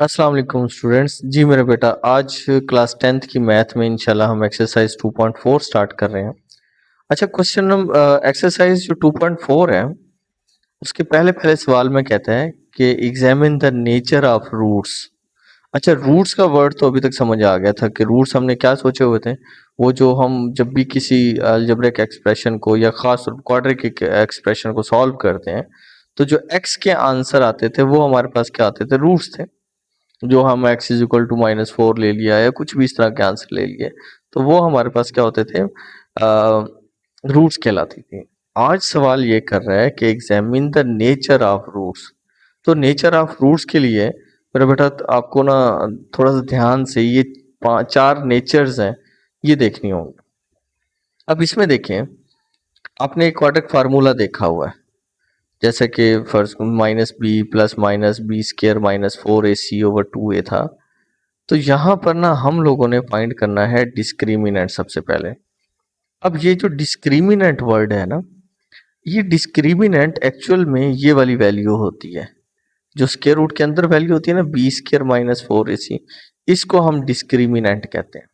अस्सलाम वालेकुम स्टूडेंट्स। जी मेरा बेटा, आज क्लास 10th की मैथ में इंशाल्लाह हम एक्सरसाइज 2.4 स्टार्ट कर रहे हैं। अच्छा, क्वेश्चन नंबर एक्सरसाइज जो 2.4 है उसके पहले पहले सवाल में कहता है कि examine the nature of roots. अच्छा, रूट्स का वर्ड तो अभी तक समझ आ गया था कि रूट्स हमने क्या सोचे हुए थे। वो जो हम जब भी किसी अलजेब्रिक एक्सप्रेशन को या खास क्वाड्रेटिक एक्सप्रेशन को सॉल्व करते हैं तो जो एक्स के आंसर आते थे वो हमारे पास क्या आते थे, रूट्स थे। जो हम x इज इक्वल टू -4 ले लिया या कुछ भी इस तरह के आंसर ले लिए तो वो हमारे पास क्या होते थे, रूट्स कहलाती थी। आज सवाल ये कर रहा है कि examine the nature of roots. तो नेचर ऑफ रूट्स के लिए मेरा बेटा आपको ना थोड़ा सा ध्यान से ये चार नेचर्स हैं ये देखनी होंगी। अब इसमें देखें, आपने एक क्वाड्रेटिक फार्मूला देखा हुआ है, जैसे कि first -b plus -b square -4ac/2a था। तो यहाँ पर ना हम लोगों ने फाइंड करना है डिस्क्रिमिनेंट सबसे पहले। अब ये जो डिस्क्रिमिनेंट वर्ड है ना, ये डिस्क्रिमिनेंट एक्चुअल में ये वाली वैल्यू होती है जो स्क्वायर रूट के अंदर वैल्यू होती है ना, b² -4ac, इसको हम डिस्क्रिमिनेंट कहते हैं।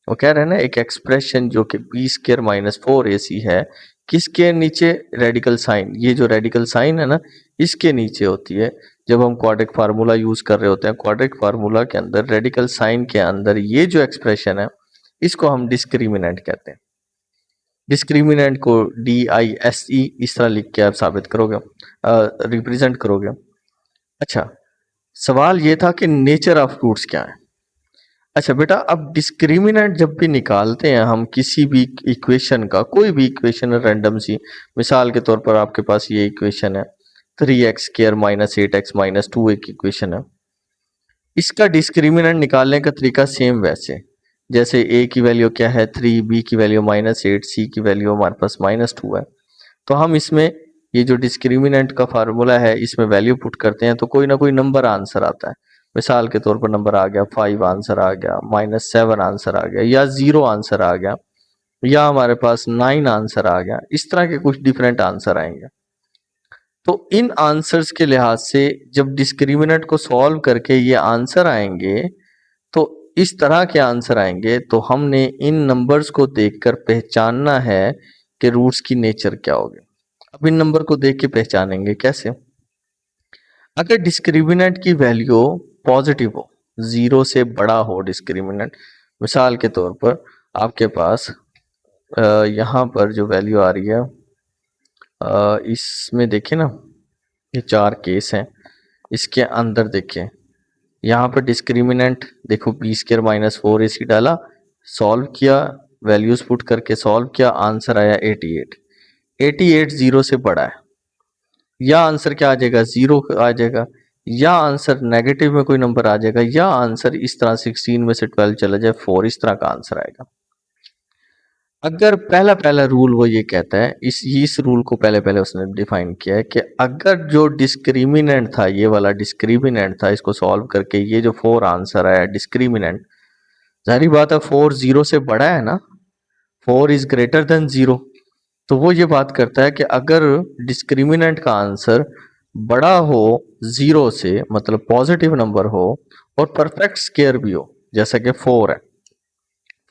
वो कह रहे हैं ना, एक एक्सप्रेशन जो कि b² -4ac है, किसके नीचे? Radical sign. ये जो रेडिकल साइन है ना, इसके नीचे होती है। जब हम क्वाड्रेटिक फार्मूला यूज कर रहे होते हैं, क्वाड्रेटिक फार्मूला के अंदर रेडिकल साइन के अंदर ये जो एक्सप्रेशन है इसको हम डिस्क्रिमिनेंट कहते हैं। डिस्क्रिमिनेंट को DISE इस तरह लिख के आप साबित करोगे, रिप्रेजेंट करोगे। अच्छा, सवाल ये था कि नेचर ऑफ रूट्स क्या है। अच्छा बेटा, अब डिस्क्रिमिनेंट जब भी निकालते हैं हम किसी भी इक्वेशन का, कोई भी इक्वेशन रैंडम सी, मिसाल के तौर पर आपके पास ये इक्वेशन है 3x² -8x - 2 एक इक्वेशन है। इसका डिस्क्रिमिनेंट निकालने का तरीका सेम वैसे, जैसे a की वैल्यू क्या है 3, b की वैल्यू -8, c की वैल्यू हमारे पास -2 है। तो हम इसमें ये जो डिस्क्रिमिनेंट का फार्मूला है इसमें वैल्यू पुट करते हैं तो कोई ना कोई नंबर आंसर आता है। मिसाल के तौर पर नंबर आ गया 5 आंसर आ गया, -7 आंसर आ गया, या 0 आंसर आ गया, या हमारे पास 9 आंसर आ गया। इस तरह के कुछ डिफरेंट आंसर आएंगे। तो इन आंसर्स के लिहाज से जब डिस्क्रिमिनेंट को सॉल्व करके ये आंसर आएंगे तो इस तरह के आंसर आएंगे, तो हमने इन नंबर्स को देखकर पहचानना है कि रूट्स की नेचर क्या होगी। अब इन नंबर को देख के पहचानेंगे कैसे? अगर डिस्क्रिमिनेंट की वैल्यू पॉजिटिव हो, 0 से बड़ा हो डिस्क्रिमिनेंट, मिसाल के तौर पर आपके पास यहाँ पर जो वैल्यू आ रही है, इसमें देखें ना, ये 4 केस हैं, इसके अंदर देखें, यहाँ पर डिस्क्रिमिनेंट देखो b² -4ac डाला, सॉल्व किया, वैल्यूज पुट करके सॉल्व किया, आंसर आया 88। 88 0 से बड़ा है, या आंसर क्या आ जाएगा 0 आ जाएगा, या आंसर नेगेटिव में कोई नंबर आ जाएगा, या आंसर इस तरह 16 में से 12 चला जाए 4, इस तरह का आंसर आएगा। अगर पहला पहला रूल वो ये कहता है, इस रूल को पहले पहले उसने डिफाइन किया है कि अगर जो डिस्क्रिमिनेंट था, ये वाला डिस्क्रिमिनेंट था, इसको सॉल्व करके ये जो 4 आंसर आया डिस्क्रिमिनेंट, जाहिर बात है 4 0 से बड़ा है ना, 4 इज ग्रेटर देन 0। तो वो ये बात करता है कि अगर डिस्क्रिमिनेंट का आंसर बड़ा हो 0 से, मतलब पॉजिटिव नंबर हो और परफेक्ट स्क्वायर भी हो, जैसा कि 4 है,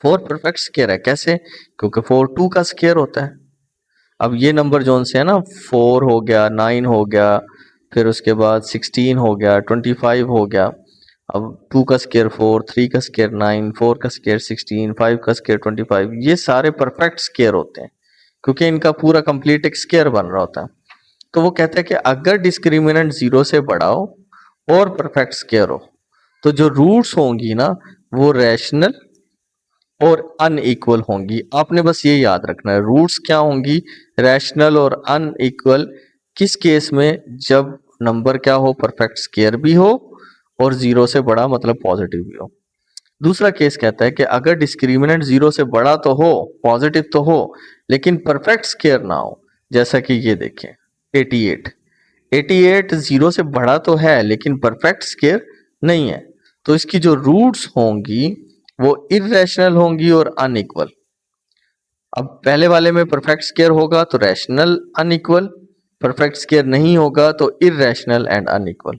4 परफेक्ट स्क्वायर है। कैसे? क्योंकि 4 2 का स्क्वायर होता है। अब ये नंबर जोन से है ना, 4 हो गया, 9 हो गया, फिर उसके बाद 16 हो गया, 25 हो गया। अब 2 का स्क्वायर 4, 3 का स्क्वायर 9, 4 का स्क्वायर 16, 5 का स्क्वायर 25, ये सारे परफेक्ट स्क्वायर होते हैं क्योंकि इनका पूरा कंप्लीट एक स्क्वायर बन रहा होता है। तो वो कहते हैं कि अगर डिस्क्रिमिनेंट 0 से बड़ा हो और परफेक्ट स्क्वायर हो तो जो रूट्स होंगी ना वो रैशनल और अनइक्वल होंगी। आपने बस ये याद रखना है, रूट्स क्या होंगी? रैशनल और अनइक्वल। किस केस में? जब नंबर क्या हो, परफेक्ट स्क्वायर भी हो और 0 से बड़ा मतलब पॉजिटिव भी हो। दूसरा केस कहता है कि अगर डिस्क्रिमिनेंट 0 से बड़ा तो हो, पॉजिटिव तो हो, लेकिन परफेक्ट स्क्वायर ना हो, जैसा कि ये देखें 88। 88 0 से बड़ा तो है लेकिन परफेक्ट स्क्वायर नहीं है, तो इसकी जो रूट्स होंगी वो इर्रेशनल होंगी और अनइक्वल। अब पहले वाले में परफेक्ट स्क्वायर होगा तो रैशनल अनइक्वल, परफेक्ट स्क्वायर नहीं होगा तो इर्रेशनल एंड अनइक्वल।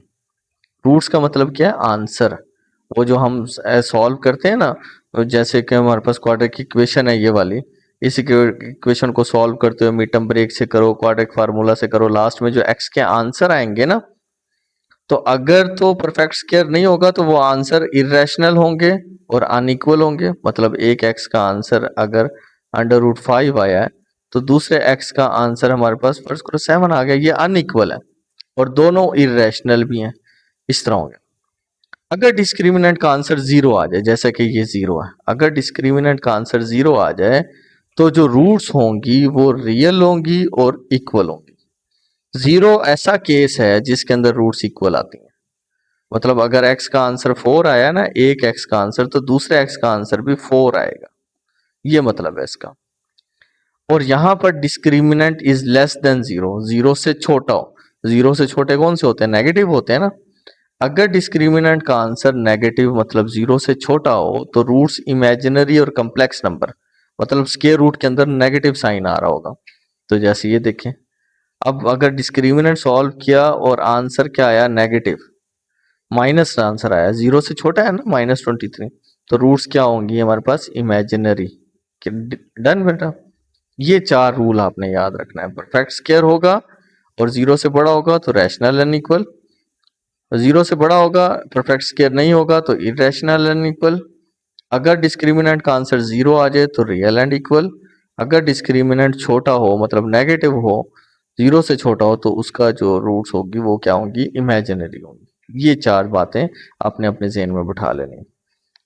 रूट्स का मतलब क्या है? आंसर। वो जो हम सॉल्व करते हैं ना, जैसे कि हमारे पास क्वाड्रेटिक इक्वेशन है ये वाली, इस इक्वेशन को सॉल्व करते हुए मिड टर्म ब्रेक से करो, क्वाड्रेटिक फार्मूला से करो, लास्ट में जो एक्स के आंसर आएंगे ना, तो अगर तो परफेक्ट स्क्वायर नहीं होगा तो वो आंसर इरेशनल होंगे और अनइक्वल होंगे। मतलब एक एक्स का आंसर अगर √5 आया है तो दूसरे एक्स का आंसर हमारे पास फर्ज करो 7 आ गया, ये अनइक्वल है और दोनों इरेशनल भी हैं। इस तरह हो गया। अगर डिस्क्रिमिनेंट का आंसर 0 आ जाए, जैसे कि ये 0 है, अगर डिस्क्रिमिनेंट का आंसर 0 आ जाए तो जो रूट्स होंगी वो रियल होंगी और इक्वल होंगी। 0 ऐसा केस है जिसके अंदर रूट्स इक्वल आती हैं। मतलब अगर x का आंसर 4 आया ना, एक x का आंसर, तो दूसरे x का आंसर भी 4 आएगा, ये मतलब है इसका। और यहां पर डिस्क्रिमिनेंट इज लेस देन 0, 0 से छोटा हो। 0 से छोटे कौन से होते हैं? नेगेटिव होते हैं ना। अगर डिस्क्रिमिनेंट का आंसर नेगेटिव मतलब 0 से छोटा हो तो रूट्स इमेजिनरी और कम्प्लेक्स नंबर, मतलब स्क्वायर रूट के अंदर नेगेटिव साइन आ रहा होगा। तो जैसे ये देखें, अब अगर डिस्क्रिमिनेंट सॉल्व किया और आंसर क्या आया? नेगेटिव, माइनस आंसर आया, 0 से छोटा है ना, -23, तो रूट्स क्या होंगी हमारे पास? इमेजिनरी। डन बेटा। ये 4 रूल आपने याद रखना है। परफेक्ट स्क्वायर होगा और 0 से बड़ा होगा तो रैशनल अनइक्वल, 0 से बड़ा होगा परफेक्ट स्क्वायर नहीं होगा तो इरेशनल अनइक्वल। अगर डिस्क्रिमिनेंट का आंसर 0 आ जाए तो रियल एंड इक्वल। अगर डिस्क्रिमिनेंट छोटा हो मतलब नेगेटिव हो, 0 से छोटा हो, तो उसका जो रूट्स होगी वो क्या होंगी? इमेजिनरी होंगी। ये 4 बातें आपने अपने ज़हन में बिठा लेनी है।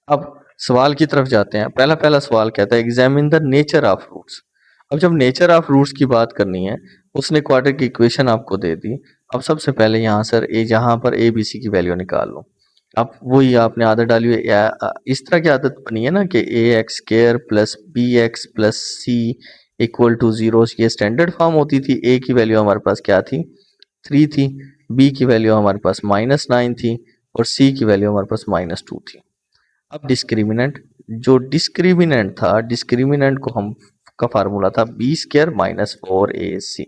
अब सवाल की तरफ जाते हैं। पहला पहला सवाल कहता है examine the nature of roots. अब जब नेचर ऑफ रूट्स की बात करनी है, उसने क्वाड्रेटिक इक्वेशन आपको दे दी। अब सबसे पहले यहाँ सर यहाँ पर ए बी सी की वैल्यू निकाल लो। अब वही आपने आदत डाली है, इस तरह की आदत बनी है ना कि ax² plus bx plus c equal to 0। ये स्टैंडर्ड फॉर्म होती थी। a की वैल्यू हमारे पास क्या थी? 3 थी, b की वैल्यू हमारे पास -9 थी और c की वैल्यू हमारे पास -2 थी। अब डिस्क्रिमिनेंट, जो डिस्क्रिमिनेंट था, डिस्क्रिमिनेंट को हम का फार्मूला था b² - 4ac,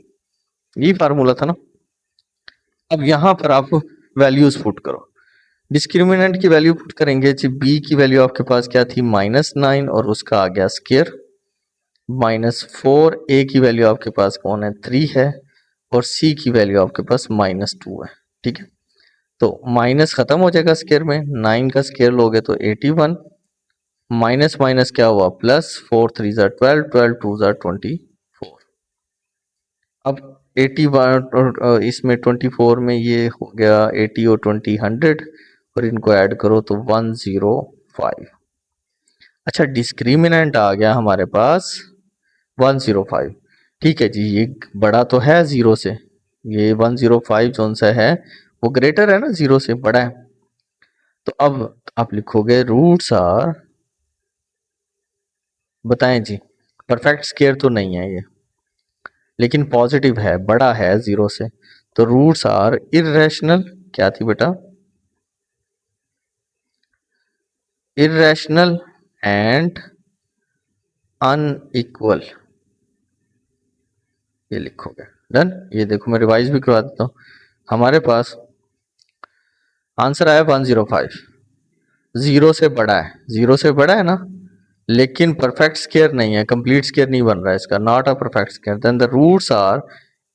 ये फार्मूला था ना। अब यहाँ पर आप वैल्यूज पुट करो। डिस्क्रिमिनेंट की वैल्यू पुट करेंगे जी, b की वैल्यू आपके पास क्या थी? -9 और उसका आ गया स्क्वायर, -4, a की वैल्यू आपके पास कौन है? 3 है और c की वैल्यू आपके पास -2 है। ठीक है, तो माइनस खत्म हो जाएगा स्क्वायर में, 9 का स्क्वायर लोगे तो 81, माइनस माइनस क्या हुआ? प्लस, 4 3 ज़ा 12, 12 2 ज़ा 24। अब 81 इसमें 24 में ये हो गया 80 और 20 100 और इनको ऐड करो तो 105। अच्छा, डिस्क्रिमिनेंट आ गया हमारे पास 105। ठीक है जी, ये बड़ा तो है 0 से, ये 105 जोन सा है वो ग्रेटर है ना, 0 से बड़ा है। तो अब आप लिखोगे रूट्स आर, बताएं जी, परफेक्ट स्क्वायर तो नहीं है ये, लेकिन पॉजिटिव है, बड़ा है 0 से, तो रूट्स आर इरेशनल। क्या थी बेटा? इरेशनल एंड अनइक्वल, ये लिखोगे। डन। ये देखो मैं रिवाइज भी करवा देता हूँ। हमारे पास आंसर आया 105, 0 से बड़ा है, 0 से बड़ा है ना, लेकिन परफेक्ट स्क्वायर नहीं है, कंप्लीट स्क्वायर नहीं बन रहा है इसका, not a perfect square. Then the roots are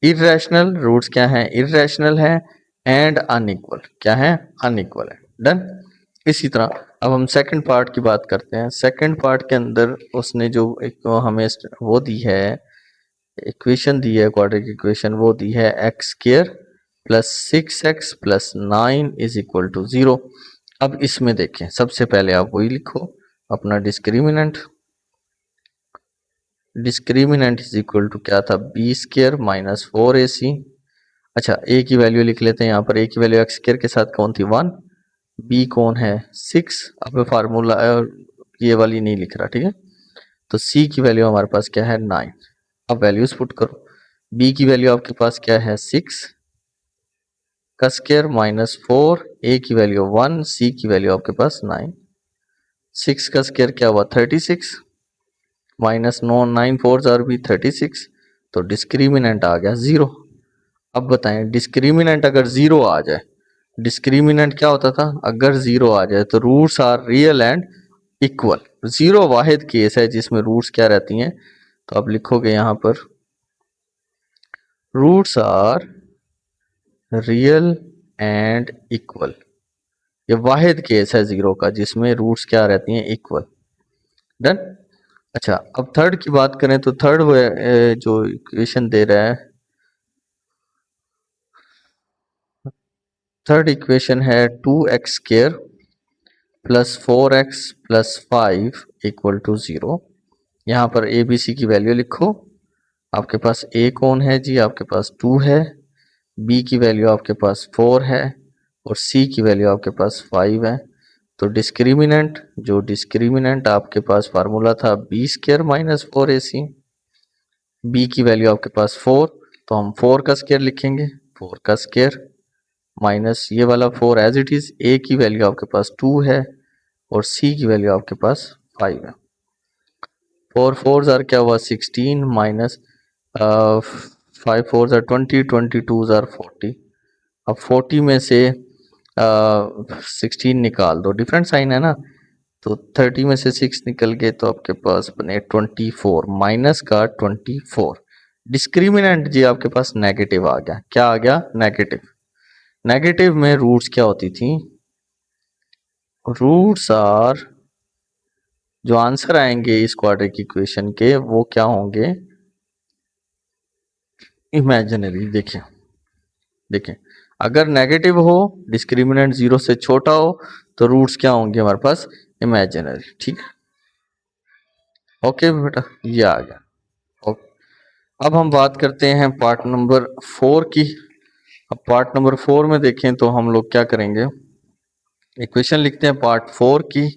irrational, roots क्या हैं? इरेशनल है, एंड अनइक्वल, क्या है? अनइक्वल है। डन। इसी तरह अब हम सेकंड पार्ट की बात करते हैं। सेकंड पार्ट के अंदर उसने जो एक हमें वो दी है, इक्वेशन दी है, क्वाड्रेटिक इक्वेशन, वो दी है x² plus 6x plus 9 is equal to 0। अब इसमें देखें, सबसे पहले आप वही लिखो अपना discriminant. Discriminant is equal to क्या था? b² - 4ac। अच्छा, a की वैल्यू लिख लेते हैं। यहाँ पर a की वैल्यू x² के साथ कौन थी? 1, b कौन है? 6। अब फार्मूला ये वाली नहीं लिख रहा, ठीक है। तो c की वैल्यू हमारे पास क्या है? 9। अब वैल्यूज पुट करो। b की वैल्यू आपके पास क्या है? 6 का स्क्वायर -4, a की वैल्यू 1, c की वैल्यू आपके पास 9। 6 का स्क्वायर क्या हुआ? 36, -9 9 4 ज़ार भी 36, तो डिस्क्रिमिनेंट आ गया 0। अब बताएं, डिस्क्रिमिनेंट अगर 0 आ जाए डिस्क्रिमिनेंट क्या होता था, अगर जीरो आ जाए तो roots are real and equal. Zero वाहिद केस है जिसमें रूट्स क्या रहती हैं, तो आप लिखोगे यहां पर roots are real and equal. ये वाहिद केस है जीरो का जिसमें रूट्स क्या रहती हैं, इक्वल। डन। अच्छा, अब थर्ड की बात करें तो थर्ड जो इक्वेशन दे रहा है, थर्ड इक्वेशन है 2x square plus 4x plus 5 equal to 0। यहाँ पर ए बी सी की वैल्यू लिखो। आपके पास ए कौन है जी, आपके पास 2 है, बी की वैल्यू आपके पास 4 है और सी की वैल्यू आपके पास 5 है। तो डिस्क्रिमिनेंट आपके पास फार्मूला था b square minus 4ac। B की वैल्यू आपके पास 4, तो हम 4 का स्क्वायर लिखेंगे, 4 का स्क्वायर माइनस ये वाला 4 एज इट इज। ए की वैल्यू आपके पास 2 है और सी की वैल्यू आपके पास 5 है। 4 4 जार क्या हुआ 16 माइनस 5 4 जार 20, 22 जार 40। अब 40 में से 16 निकाल दो, डिफरेंट साइन है ना, तो 30 में से 6 निकल गए तो आपके पास बने 24, माइनस का 24। डिस्क्रिमिनेंट जी आपके पास नेगेटिव आ गया। क्या आ गया, नेगेटिव। नेगेटिव में रूट्स क्या होती थी, रूट्स आर, जो आंसर आएंगे इस क्वाड्रेटिक इक्वेशन के वो क्या होंगे, इमेजिनरी। देखें देखें, अगर नेगेटिव हो, डिस्क्रिमिनेंट जीरो से छोटा हो, तो रूट्स क्या होंगे हमारे पास, इमेजिनरी। ठीक है, ओके बेटा, ये आ गया। ओके, अब हम बात करते हैं पार्ट नंबर 4 की। अब पार्ट नंबर 4 में देखें तो हम लोग क्या करेंगे, इक्वेशन लिखते हैं पार्ट 4 की।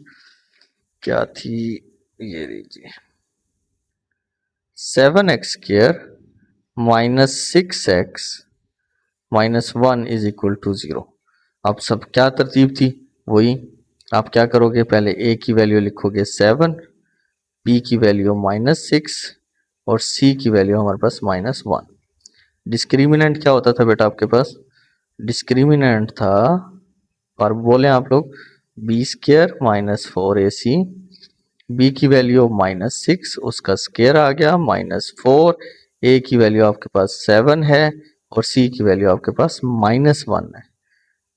क्या थी, ये लीजिए, 7x square minus 6x minus 1 is equal to 0। अब सब क्या तरतीब थी, वही। आप क्या करोगे, पहले a की वैल्यू लिखोगे 7, b की वैल्यू माइनस 6 और c की वैल्यू हमारे पास माइनस 1। डिस्क्रिमिनेंट क्या होता था बेटा आपके पास, डिस्क्रिमिनेंट था, और बोले आप लोग, b square minus 4ac। B की वैल्यू माइनस 6, उसका स्क्वायर आ गया माइनस 4। ए की वैल्यू आपके पास 7 है और सी की वैल्यू आपके पास माइनस 1 है।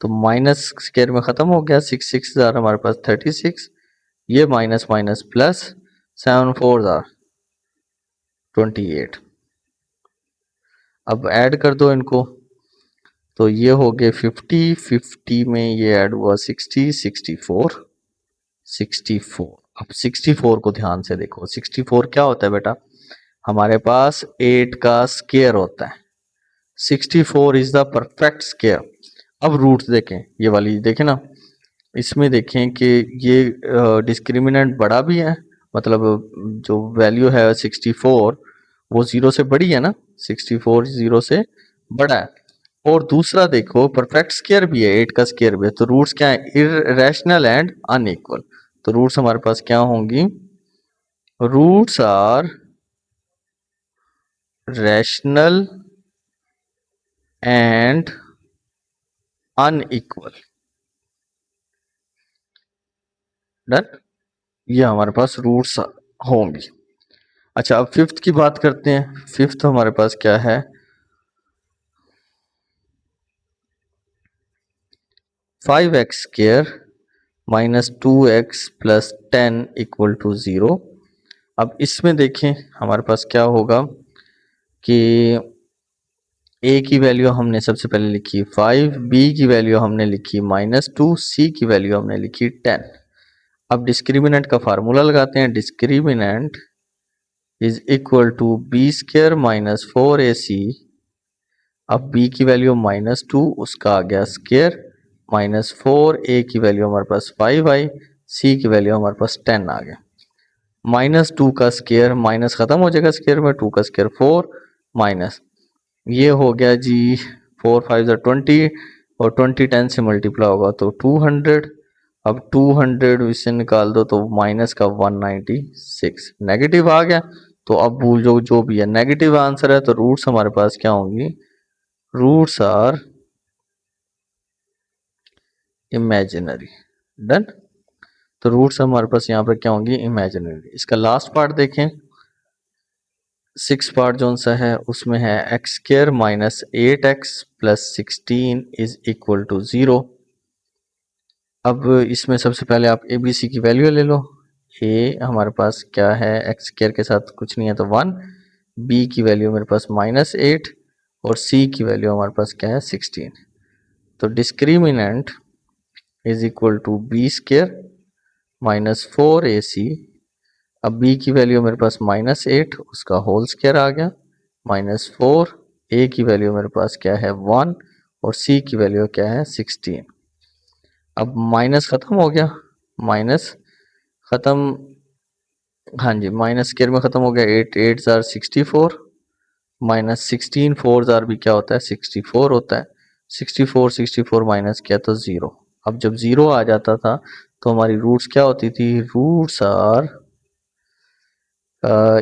तो माइनस स्क्वायर में खत्म हो गया, 6 6 जार हमारे पास 36, ये माइनस माइनस प्लस, 7 4 जार 28। अब ऐड कर दो इनको, तो ये हो गए 50, 50 में ये ऐड हुआ 60, 64, 64। अब 64 को ध्यान से देखो, 64 क्या होता है बेटा, हमारे पास 8 का स्क्वायर होता है। 64 इज द परफेक्ट स्क्वायर। अब रूट्स देखें, ये वाली देखें ना, इसमें देखें कि ये डिस्क्रिमिनेंट बड़ा भी है, मतलब जो वैल्यू है 64 वो जीरो से बड़ी है ना, 64 जीरो से बड़ा है। और दूसरा देखो, परफेक्ट स्क्वायर भी है, 8 का स्क्वायर भी है, तो रूट्स क्या है, इरेशनल एंड अनइक्वल। तो रूट्स हमारे पास क्या होंगी, roots are rational and unequal. Done, ये हमारे पास रूट्स होंगी। अच्छा, अब फिफ्थ की बात करते हैं। फिफ्थ हमारे पास क्या है, 5x square minus 2x plus 10 equal to 0। अब इसमें देखें हमारे पास क्या होगा कि a की वैल्यू हमने सबसे पहले लिखी 5, b की वैल्यू हमने लिखी -2, c की वैल्यू हमने लिखी 10। अब डिस्क्रिमिनेंट का फार्मूला लगाते हैं, discriminant is equal to b square minus 4ac। अब b की वैल्यू -2, उसका आ गया स्क्वायर -4, a की वैल्यू हमारे पास 5 आई, c की वैल्यू हमारे पास 10 आ गया। -2 का स्क्वायर, माइनस खत्म हो जाएगा स्क्वायर में, 2 का स्क्वायर 4 माइनस, ये हो गया जी 4 5 ज़ा 20 और 20 10 से मल्टीप्लाई होगा तो 200। अब 200 इससे निकाल दो तो माइनस का 196, नेगेटिव आ गया। तो अब भूल जो भी है, नेगेटिव आंसर है तो रूट्स हमारे पास क्या होंगी, रूट्स आर इमेजिनरी। डन। तो रूट्स हमारे पास यहाँ पर क्या होंगी, इमेजिनरी। इसका लास्ट पार्ट देखें, 6 पार्ट जो सा है उसमें है x square minus 8x plus 16 is equal to 0। अब इसमें सबसे पहले आप ए बी सी की वैल्यू ले लो। ए हमारे पास क्या है, एक्स स्क्वायर के साथ कुछ नहीं है तो 1, बी की वैल्यू मेरे पास -8 और सी की वैल्यू हमारे पास क्या है 16। तो discriminant is equal to b square minus 4ac। अब b की वैल्यू मेरे पास -8 उसका होल स्क्वायर आ गया -4, a की वैल्यू मेरे पास क्या है 1 और c की वैल्यू क्या है 16। अब माइनस खत्म हो गया, माइनस खत्म, हाँ जी माइनस स्क्वायर में खत्म हो गया, 8 8 जार 64 माइनस 16 4 जार भी क्या होता है 64 होता है, 64 64 माइनस किया तो 0। अब जब 0 आ जाता था तो हमारी रूट्स क्या होती थी, रूट्स आर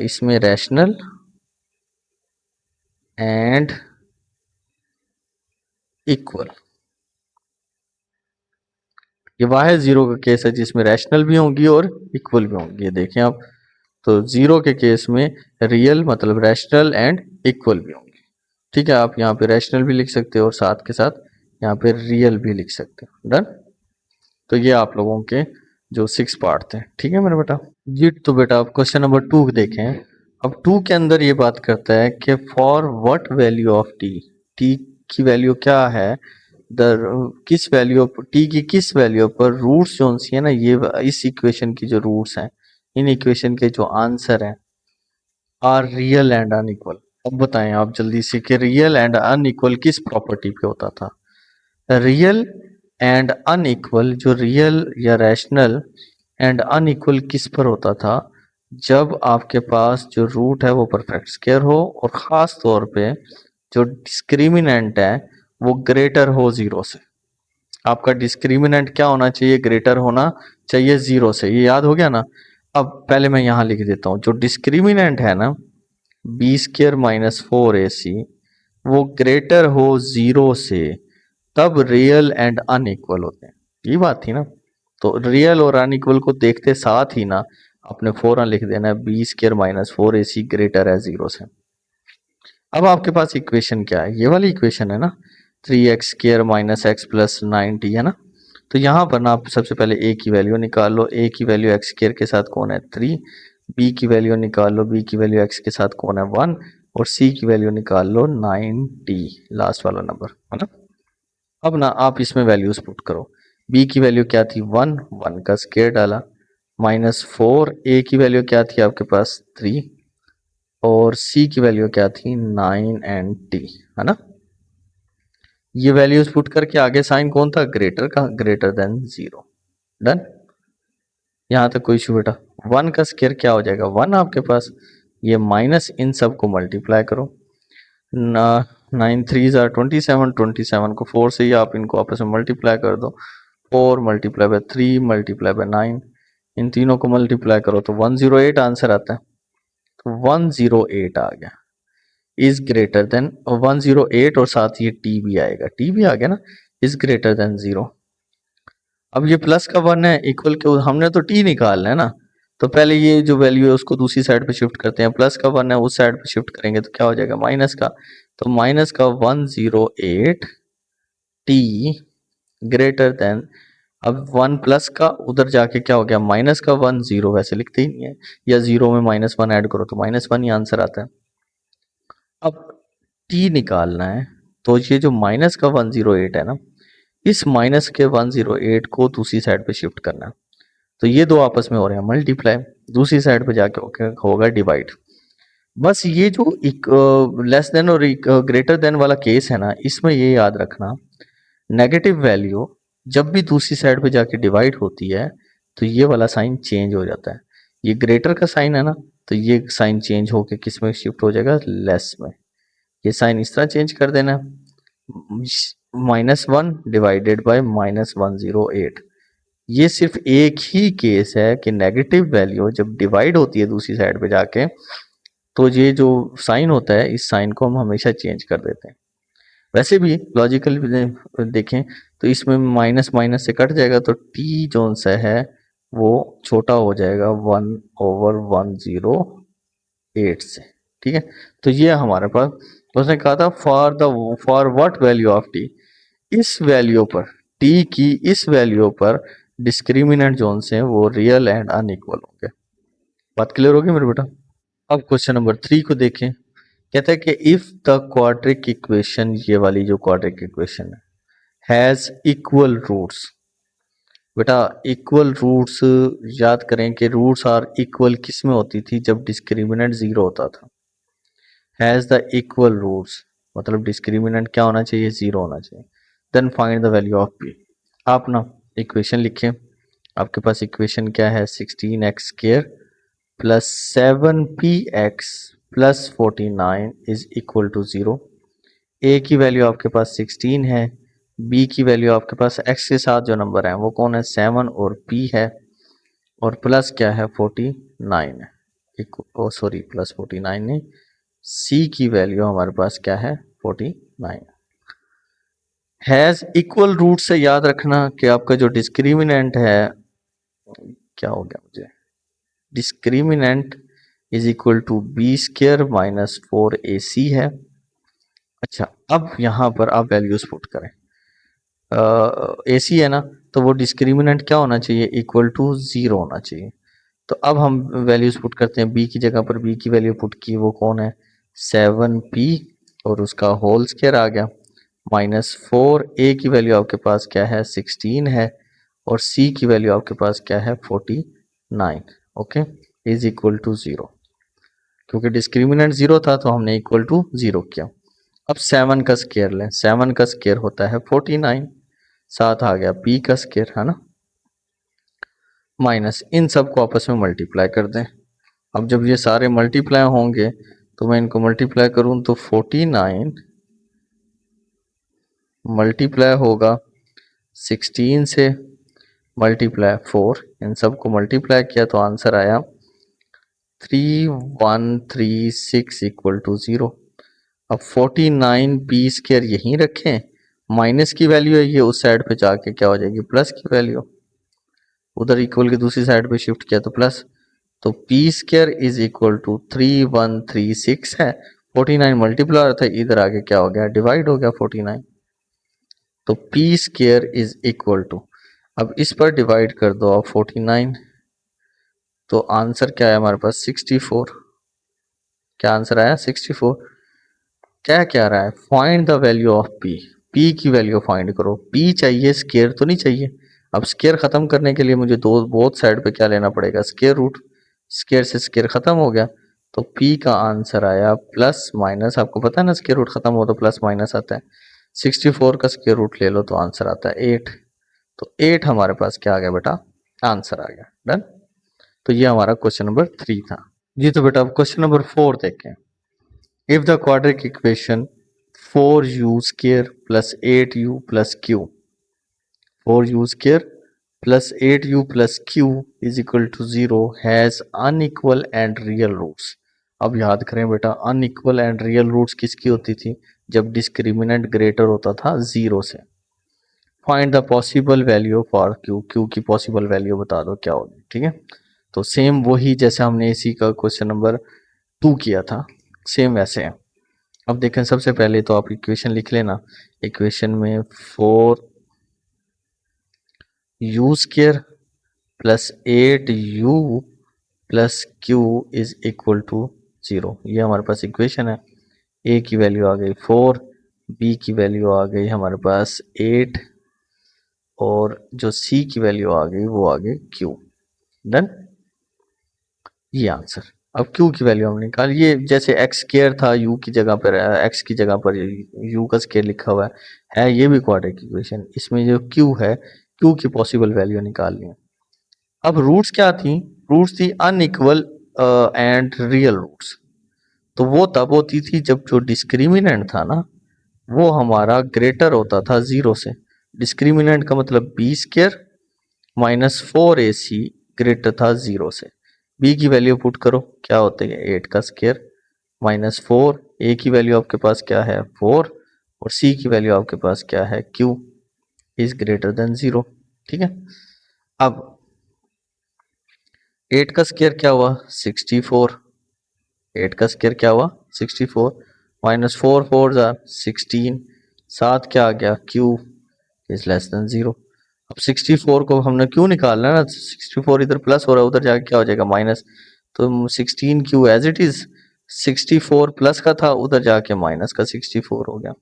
इसमें रैशनल एंड इक्वल। ये वाहिद जीरो का केस है जिसमें रैशनल भी होंगी और इक्वल भी होंगी। ये देखें आप, तो जीरो के केस में रियल मतलब रैशनल एंड इक्वल भी होंगी। ठीक है, आप यहाँ पे रैशनल भी लिख सकते हो और साथ के साथ यहाँ पे रियल भी लिख सकते हो। डन। तो ये आप लोगों के जो 6 पार्ट थे। ठीक है मेरा बेटा जी। तो बेटा आप क्वेश्चन नंबर 2 देखें। अब 2 के अंदर ये बात करता है कि for what value of T, T की वैल्यू क्या है, द किस वैल्यू टी की किस वैल्यू पर रूट्स जो सी है ना, ये इस इक्वेशन की जो रूट्स हैं, इन इक्वेशन के जो आंसर हैं आर रियल एंड अनइक्वल। अब बताएं आप जल्दी से कि रियल एंड अनइक्वल किस प्रॉपर्टी पे होता था। रियल एंड अनइक्वल, जो रियल या रैशनल एंड अनइक्वल किस पर होता था, जब आपके पास जो रूट है वो परफेक्ट स्क्वायर हो और ख़ास तौर पे जो डिस्क्रिमिनेंट है वो ग्रेटर हो 0 से। आपका डिस्क्रिमिनेंट क्या होना चाहिए, ग्रेटर होना चाहिए 0 से। ये याद हो गया ना। अब पहले मैं यहाँ लिख देता हूँ, जो डिस्क्रिमिनेंट है ना बी स्क्वायर माइनस 4ac वो ग्रेटर हो 0 से, तब रियल एंड अनइक्वल होते हैं। ये बात थी ना। तो रियल और अनइक्वल को देखते साथ ही ना आपने फौरन लिख देना है B square minus 4ac greater है 0 से। अब आपके पास इक्वेशन क्या है, ये वाली इक्वेशन है ना, 3x square minus x plus 90 है ना। तो यहाँ पर ना आप सबसे पहले a की वैल्यू निकाल लो। a की वैल्यू एक्स स्क्वायर के साथ कौन है 3, b की वैल्यू निकाल लो, b की वैल्यू x के साथ कौन है 1 और c की वैल्यू निकाल लो 90, लास्ट वाला नंबर है ना। अब ना आप इसमें वैल्यूज पुट करो। b की वैल्यू क्या थी 1, 1 का स्क्वायर डाला, -4, a की वैल्यू क्या थी आपके पास 3 और c की वैल्यू क्या थी 9 एंड t है ना। ये वैल्यूज पुट करके आगे साइन कौन था, ग्रेटर का, ग्रेटर देन 0। डन। यहाँ तक कोई इशू बेटा। 1 का स्क्वायर क्या हो जाएगा 1 आपके पास, ये माइनस इन सब को मल्टीप्लाई करो, 9 3 जार 27, 27 को 4 से ही आप इनको आपस में मल्टीप्लाई कर दो, 4 मल्टीप्लाई बाय 3 मल्टीप्लाई बाय 9, इन तीनों को मल्टीप्लाई करो तो 108 आंसर आता है। तो 108 आ गया, इज ग्रेटर देन 108 और साथ ये टी भी आएगा, टी भी आ गया ना, इज ग्रेटर देन 0। अब ये प्लस का 1 है, इक्वल के हमने तो टी निकालना है ना, तो पहले ये जो वैल्यू है उसको दूसरी साइड पे शिफ्ट करते हैं। प्लस का 1 है उस साइड पे शिफ्ट करेंगे तो क्या हो जाएगा माइनस का, तो माइनस का 108 टी ग्रेटर देन, अब 1 प्लस का उधर जाके क्या हो गया माइनस का 1, 0 वैसे लिखते ही नहीं है, या 0 में -1 ऐड करो तो -1 ही आंसर आता है। अब टी निकालना है तो ये जो माइनस का 108 है ना, इस माइनस के 108 को दूसरी साइड पे शिफ्ट करना है। तो ये दो आपस में हो रहे हैं मल्टीप्लाई, दूसरी साइड पे जाके होगा डिवाइड। बस ये जो लेस देन और ग्रेटर देन वाला केस है ना, इसमें ये याद रखना नेगेटिव वैल्यू जब भी दूसरी साइड पे जाके डिवाइड होती है तो ये वाला साइन चेंज हो जाता है। ये ग्रेटर का साइन है ना, तो ये साइन चेंज होके किस में शिफ्ट हो जाएगा लेस में। ये साइन इस तरह चेंज कर देना, -1 डिवाइडेड बाय -108। ये सिर्फ एक ही केस है कि नेगेटिव वैल्यू जब डिवाइड होती है दूसरी साइड पे जाके, तो ये जो साइन होता है इस साइन को हम हमेशा चेंज कर देते हैं। वैसे भी लॉजिकल देखें तो इसमें माइनस माइनस से कट जाएगा, तो टी जोन सा है वो छोटा हो जाएगा 1/108 से। ठीक है, तो ये हमारे पास उसने कहा था for what value of T, इस वैल्यू पर, टी की इस वैल्यू पर डिस्क्रिमिनेंट जोन से वो रियल एंड अनइक्वल होंगे। बात क्लियर होगी मेरे बेटा। अब क्वेश्चन नंबर 3 को देखें। कहता है कि इफ द क्वाड्रिक इक्वेशन, ये वाली जो क्वाड्रिक इक्वेशन है, हैज इक्वल रूट्स। बेटा इक्वल रूट्स याद करें कि रूट्स आर इक्वल किस में होती थी, जब डिस्क्रिमिनेंट जीरो होता था। हैज द इक्वल रूट्स मतलब डिस्क्रिमिनेंट क्या होना चाहिए, जीरो होना चाहिए। Then find the value of p. आप ना इक्वेशन लिखें। आपके पास इक्वेशन क्या है, 16x² plus 7px plus 49 is equal to 0। A की वैल्यू आपके पास 16 है, बी की वैल्यू आपके पास x के साथ जो नंबर है वो कौन है, 7, और p है, और प्लस क्या है 49 है। सॉरी प्लस 49 नहीं, c की वैल्यू हमारे पास क्या है 49। हैज इक्वल रूट से याद रखना कि आपका जो डिस्क्रिमिनेंट है, क्या हो गया मुझे, discriminant is equal to b² minus 4ac है। अच्छा, अब यहाँ पर आप वैल्यूज पुट करें। AC है ना, तो वो डिस्क्रिमिनेंट क्या होना चाहिए, इक्वल टू 0 होना चाहिए। तो अब हम वैल्यूज पुट करते हैं। b की जगह पर b की वैल्यू पुट की, वो कौन है 7p, और उसका होल स्क्वायर आ गया माइनस 4। a की वैल्यू आपके पास क्या है 16 है, और c की वैल्यू आपके पास क्या है 49। Okay, is equal to 0। क्योंकि डिस्क्रिमिनेंट 0 था तो हमने इक्वल टू 0 किया। अब 7 का स्क्वायर लें, 7 का स्क्वायर होता है 49, साथ आ गया p का स्क्वायर, है ना, माइनस इन सब को आपस में मल्टीप्लाई कर दें। अब जब ये सारे मल्टीप्लाई होंगे तो मैं इनको मल्टीप्लाई करूं तो 49 मल्टीप्लाई होगा 16 से, मल्टीप्लाई 4, इन सब को मल्टीप्लाई किया तो आंसर आया 3136 इक्वल टू 0। अब 49 बी स्क्वायर यहीं रखें, माइनस की वैल्यू है ये, उस साइड पे जाके क्या हो जाएगी प्लस की वैल्यू, उधर इक्वल की दूसरी साइड पे शिफ्ट किया तो प्लस। तो p² इज इक्वल टू 3136 है, 49 मल्टीप्लाई था, इधर आगे क्या हो गया डिवाइड हो गया 49। तो p² इज इक्वल टू, अब इस पर डिवाइड कर दो आप 49, तो आंसर क्या है हमारे पास 64। क्या आंसर आया 64। क्या क्या रहा है, find the value of p, p की वैल्यू फाइंड करो। p चाहिए, स्केयर तो नहीं चाहिए। अब स्केयर खत्म करने के लिए मुझे दो बोथ साइड पे क्या लेना पड़ेगा, स्केयर रूट। स्केयर से स्केयर खत्म हो गया, तो p का आंसर आया प्लस माइनस, आपको पता है ना स्केयर रूट खत्म हो तो प्लस माइनस आता है। 64 का स्केयर रूट ले लो तो आंसर आता है 8। तो 8 हमारे पास क्या आ गया बेटा, आंसर आ गया। डन। तो ये हमारा क्वेश्चन नंबर 3 था जी। तो बेटा अब क्वेश्चन नंबर 4 देखें। If the quadratic equation 4u² plus 8u plus q, 4u² plus 8u plus q is equal to 0 has unequal and real roots. अब याद करें बेटा, अनइक्वल एंड रियल रूट्स किसकी होती थी, जब डिस्क्रिमिनेंट ग्रेटर होता था 0 से। Find the possible value for q, q की पॉसिबल वैल्यू बता दो क्या होगी। ठीक है, तो सेम वही जैसे हमने इसी का क्वेश्चन नंबर 2 किया था, सेम वैसे है। अब देखें, सबसे पहले तो आप इक्वेशन लिख लेना। इक्वेशन में 4u² plus 8u plus q is equal to 0, ये हमारे पास इक्वेशन है। a की वैल्यू आ गई 4, b की वैल्यू आ गई हमारे पास 8, और जो c की वैल्यू आ गई वो आ गई q। डन, ये आंसर। अब q की वैल्यू हमने निकाल, ये जैसे x² था u की जगह पर, x की जगह पर u का स्क्वायर लिखा हुआ है ये भी क्वाड्रेटिक इक्वेशन। इसमें जो q है, q की पॉसिबल वैल्यू निकालनी है। अब रूट्स क्या थी, रूट्स थी अनइक्वल एंड रियल रूट्स। तो वो तब होती थी जब जो डिस्क्रिमिनेंट था ना वो हमारा ग्रेटर होता था 0 से। डिस्क्रिमिनेंट का मतलब b² माइनस 4ac ग्रेटर था 0 से। b की वैल्यू पुट करो, क्या होता है 8 का स्क्वायर माइनस 4, a की वैल्यू आपके पास क्या है 4, और सी की वैल्यू आपके पास क्या है, क्यू इज ग्रेटर देन 0। ठीक है, अब 8 का स्क्वायर क्या हुआ, 64। 8 का स्क्वायर क्या हुआ, 64 माइनस 4 4 जार 16, साथ क्या आ गया, क्यू इज लेस देन 0। अब 64 को हमने क्यों निकालना है ना, 64 इधर प्लस हो रहा है, उधर जाके क्या हो जाएगा माइनस, तो 16 q as it is, 64 plus का था उधर जाके माइनस का 64 हो गया।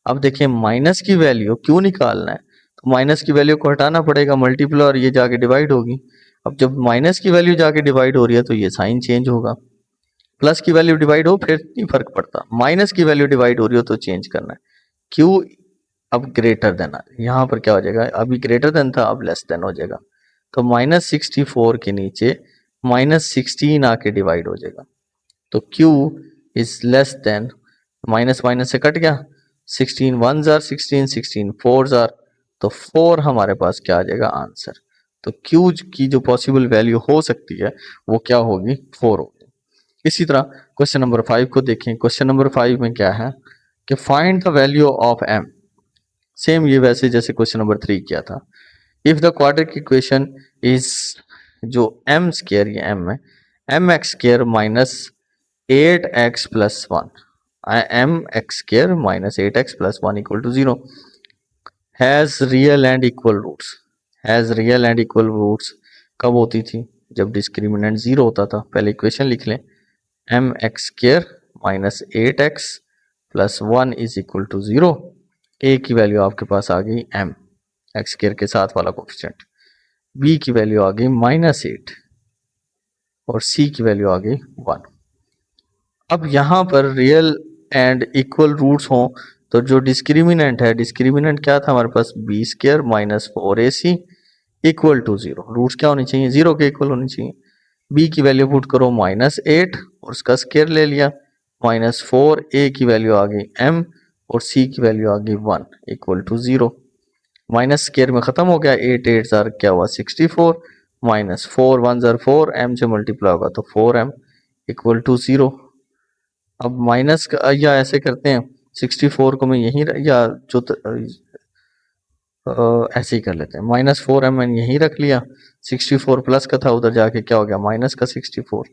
अब देखिए माइनस की वैल्यू क्यों निकालना है, तो माइनस की वैल्यू को हटाना पड़ेगा, मल्टीप्लाई और ये जाके डिवाइड होगी। अब जब माइनस की वैल्यू जाके डिवाइड हो रही है तो ये साइन चेंज होगा, प्लस की वैल्यू डिवाइड हो फिर नहीं फर्क पड़ता, माइनस की वैल्यू डिवाइड हो रही हो तो चेंज करना है। क्यू अब ग्रेटर देन, यहाँ पर क्या हो जाएगा, अभी ग्रेटर देन था अब लेस देन हो जाएगा, तो -64 के नीचे -16 आके डिवाइड हो जाएगा, तो Q is less than, minus minus से कट गया, 16 1 जार 16, 16 4 जार, तो 4 हमारे पास क्या आ जाएगा आंसर। तो Q की जो पॉसिबल वैल्यू हो सकती है वो क्या होगी, 4 होगी। इसी तरह क्वेश्चन नंबर 5 को देखें। क्वेश्चन नंबर 5 में क्या है कि find the value of m। Same ये वैसे जैसे क्वेश्चन नंबर 3 किया था। If the quadratic equation is, जो m स्क्वायर, ये m है, mx square minus 8x plus 1, mx square minus 8x plus 1 equal to 0, has real and equal roots. Has real and equal roots कब होती थी, जब discriminant 0 होता था। पहले इक्वेशन लिख लें, mx square minus 8x plus 1 is equal to 0। a की वैल्यू आपके पास आ गई m, एक्स स्क्वायर के साथ वाला कोफिशिएंट, b की वैल्यू आ गई -8 और c की वैल्यू आ गई 1। अब यहाँ पर रियल एंड इक्वल रूट्स हों तो जो डिस्क्रिमिनेंट है, डिस्क्रिमिनेंट क्या था हमारे पास, B square minus 4ac equal to 0। Roots क्या होनी चाहिए, 0 के इक्वल होनी चाहिए। b की वैल्यू पुट करो -8 और उसका स्क्वायर ले लिया, -4, a की वैल्यू आ गई m और c की वैल्यू आ गई 1 इक्वल टू 0। माइनस स्क्वायर में खत्म हो गया, 8 8 जार क्या हुआ 64, माइनस 4 1 जार 4, m से मल्टीप्लाई होगा तो 4m इक्वल टू 0। अब माइनस या ऐसे करते हैं, 64 को मैं यहीं या जो ऐसे ही कर लेते हैं, -4m मैंने यहीं रख लिया, 64 प्लस का था उधर जाके क्या हो गया माइनस का 64,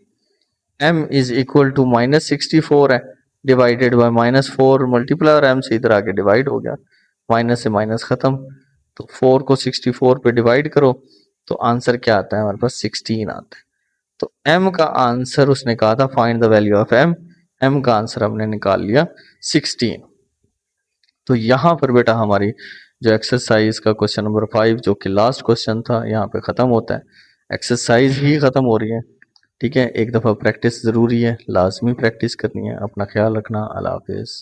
m इज इक्वल टू -64 है डिवाइडेड बाय -4 मल्टीप्लाई और m से इधर आके डिवाइड हो गया, माइनस से माइनस खत्म, तो 4 को 64 पे डिवाइड करो तो आंसर क्या आता है हमारे पास 16 आता है। तो m का आंसर उसने कहा था find the value of m, m का आंसर हमने निकाल लिया 16। तो यहाँ पर बेटा हमारी जो एक्सरसाइज का क्वेश्चन नंबर 5 जो कि लास्ट क्वेश्चन था यहाँ पे ख़त्म होता है, एक्सरसाइज ही ख़त्म हो रही है। ठीक है, एक दफ़ा प्रैक्टिस ज़रूरी है, लाजमी प्रैक्टिस करनी है। अपना ख्याल रखना, अल्लाह हाफिज़।